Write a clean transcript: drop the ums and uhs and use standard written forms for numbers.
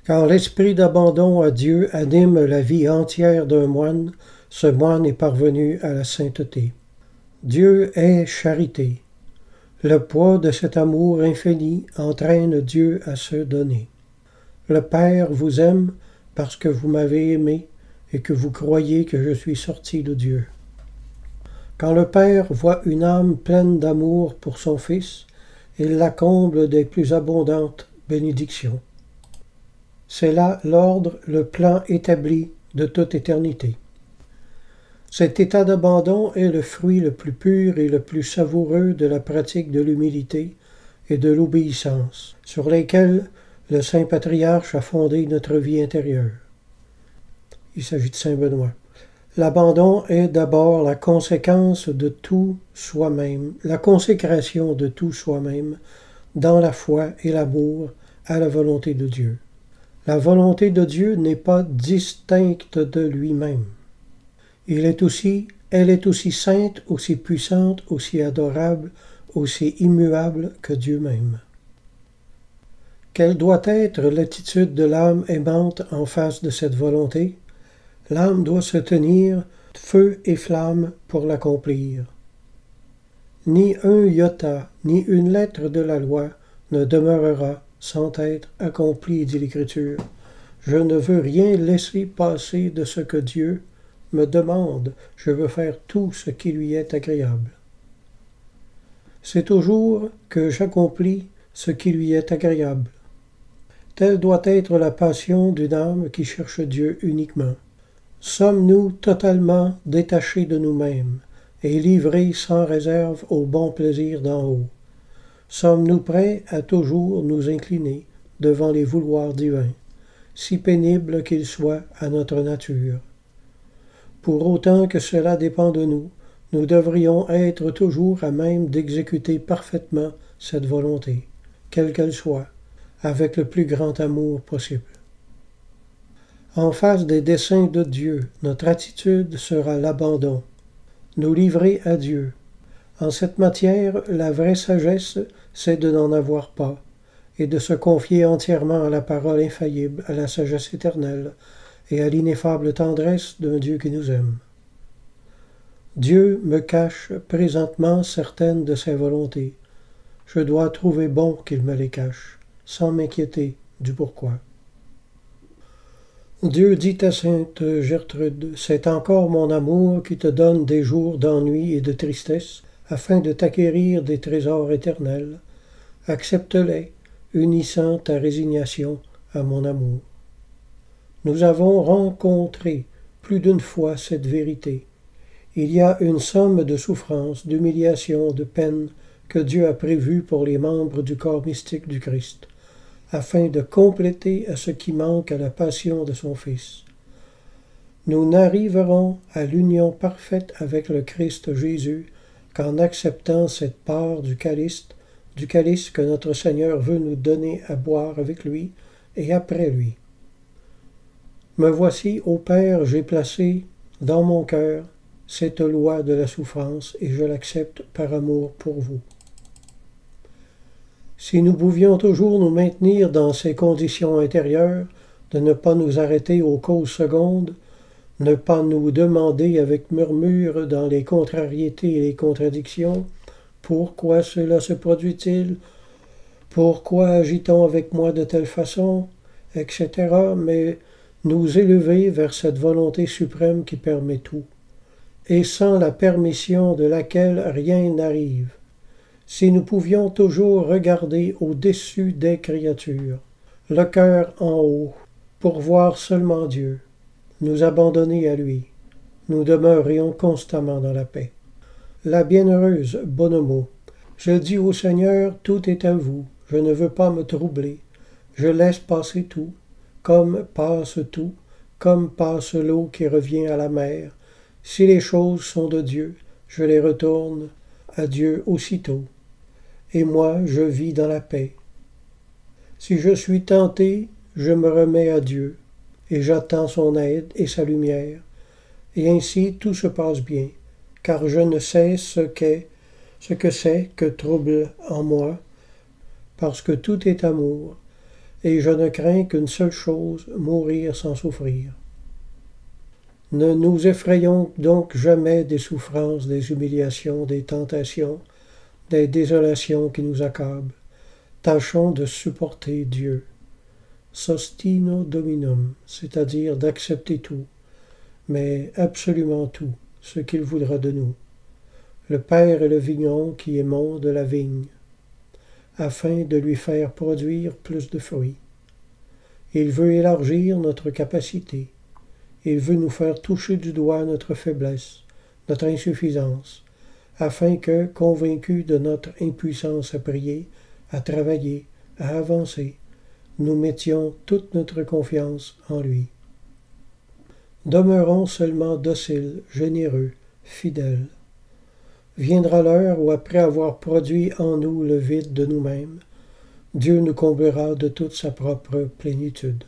Quand l'esprit d'abandon à Dieu anime la vie entière d'un moine, ce moine est parvenu à la sainteté. Dieu est charité. Le poids de cet amour infini entraîne Dieu à se donner. Le Père vous aime parce que vous m'avez aimé et que vous croyez que je suis sorti de Dieu. Quand le Père voit une âme pleine d'amour pour son Fils, il la comble des plus abondantes bénédictions. C'est là l'ordre, le plan établi de toute éternité. Cet état d'abandon est le fruit le plus pur et le plus savoureux de la pratique de l'humilité et de l'obéissance, sur lesquels le Saint Patriarche a fondé notre vie intérieure. Il s'agit de Saint Benoît. L'abandon est d'abord la conséquence de tout soi-même, la consécration de tout soi-même dans la foi et l'amour à la volonté de Dieu. La volonté de Dieu n'est pas distincte de lui-même. Elle est aussi sainte, aussi puissante, aussi adorable, aussi immuable que Dieu même. Quelle doit être l'attitude de l'âme aimante en face de cette volonté? L'âme doit se tenir feu et flamme pour l'accomplir. Ni un iota, ni une lettre de la loi ne demeurera sans être accompli, dit l'Écriture. Je ne veux rien laisser passer de ce que Dieu me demande, je veux faire tout ce qui lui est agréable. C'est toujours que j'accomplis ce qui lui est agréable. Telle doit être la passion d'une âme qui cherche Dieu uniquement. Sommes-nous totalement détachés de nous-mêmes et livrés sans réserve au bon plaisir d'en haut? Sommes-nous prêts à toujours nous incliner devant les vouloirs divins, si pénibles qu'ils soient à notre nature? Pour autant que cela dépend de nous, nous devrions être toujours à même d'exécuter parfaitement cette volonté, quelle qu'elle soit, avec le plus grand amour possible. En face des desseins de Dieu, notre attitude sera l'abandon, nous livrer à Dieu. En cette matière, la vraie sagesse, c'est de n'en avoir pas, et de se confier entièrement à la parole infaillible, à la sagesse éternelle, et à l'ineffable tendresse d'un Dieu qui nous aime. Dieu me cache présentement certaines de ses volontés. Je dois trouver bon qu'il me les cache, sans m'inquiéter du pourquoi. Dieu dit à sainte Gertrude, « C'est encore mon amour qui te donne des jours d'ennui et de tristesse, afin de t'acquérir des trésors éternels. Accepte-les, unissant ta résignation à mon amour. » Nous avons rencontré plus d'une fois cette vérité. Il y a une somme de souffrances, d'humiliations, de peines que Dieu a prévues pour les membres du corps mystique du Christ, afin de compléter à ce qui manque à la passion de son Fils. Nous n'arriverons à l'union parfaite avec le Christ Jésus qu'en acceptant cette part du calice que notre Seigneur veut nous donner à boire avec lui et après lui. Me voici, ô Père, j'ai placé dans mon cœur cette loi de la souffrance et je l'accepte par amour pour vous. Si nous pouvions toujours nous maintenir dans ces conditions intérieures, de ne pas nous arrêter aux causes secondes, ne pas nous demander avec murmure dans les contrariétés et les contradictions, pourquoi cela se produit-il, pourquoi agit-on avec moi de telle façon, etc., mais nous élever vers cette volonté suprême qui permet tout, et sans la permission de laquelle rien n'arrive. Si nous pouvions toujours regarder au-dessus des créatures, le cœur en haut, pour voir seulement Dieu, nous abandonner à lui, nous demeurions constamment dans la paix. La bienheureuse Bonomo, je dis au Seigneur, tout est à vous, je ne veux pas me troubler, je laisse passer tout, comme passe l'eau qui revient à la mer. Si les choses sont de Dieu, je les retourne à Dieu aussitôt. Et moi, je vis dans la paix. Si je suis tenté, je me remets à Dieu, et j'attends son aide et sa lumière. Et ainsi tout se passe bien, car je ne sais ce que c'est que trouble en moi, parce que tout est amour, et je ne crains qu'une seule chose, mourir sans souffrir. Ne nous effrayons donc jamais des souffrances, des humiliations, des tentations, des désolations qui nous accablent. Tâchons de supporter Dieu. Sostino Dominum, c'est-à-dire d'accepter tout, mais absolument tout, ce qu'il voudra de nous. Le Père est le vigneron qui émonde de la vigne, afin de lui faire produire plus de fruits. Il veut élargir notre capacité. Il veut nous faire toucher du doigt notre faiblesse, notre insuffisance, afin que, convaincus de notre impuissance à prier, à travailler, à avancer, nous mettions toute notre confiance en lui. Demeurons seulement dociles, généreux, fidèles. Viendra l'heure où, après avoir produit en nous le vide de nous-mêmes, Dieu nous comblera de toute sa propre plénitude.